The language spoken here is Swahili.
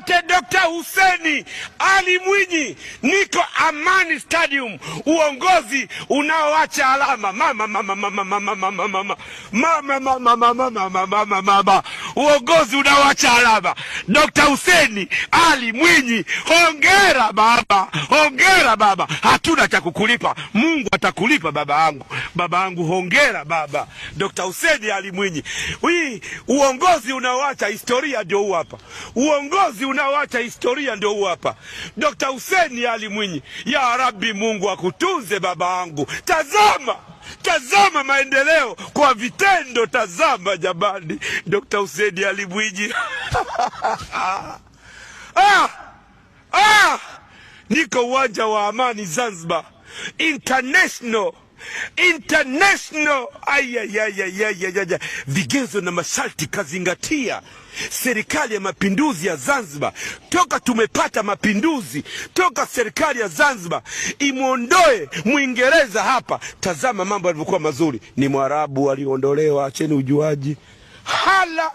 asante Dr. Hussein Ali Mwinyi. Niko Amani Stadium, uongozi unaoacha alama. Uongozi unaoacha alama. Dr. Hussein Ali Mwinyi, hongera baba, hongera baba. Hatuna cha kukulipa, Mungu atakulipa baba yangu. Baba yangu, hongera baba. Dr. Hussein Ali Mwinyi, uongozi unaoacha historia ndio huu hapa. Uongozi unaoacha historia ndio huu hapa. Dr. Hussein Ali Mwinyi, ya Rabbi, Mungu akutunze baba yangu. Tazama, tazama maendeleo kwa vitendo, tazama jamani. Dr. Hussein Ali Mwinyi. Niko uwanja wa Amani Zanzibar International. Vigezo na masharti kazingatia. Serikali ya Mapinduzi ya Zanzibar, toka tumepata mapinduzi, toka serikali ya Zanzibar imuondoe Mwingereza hapa, tazama mambo yalivyokuwa mazuri. Ni Mwarabu aliondolewa, acheni ujuaji. Hala.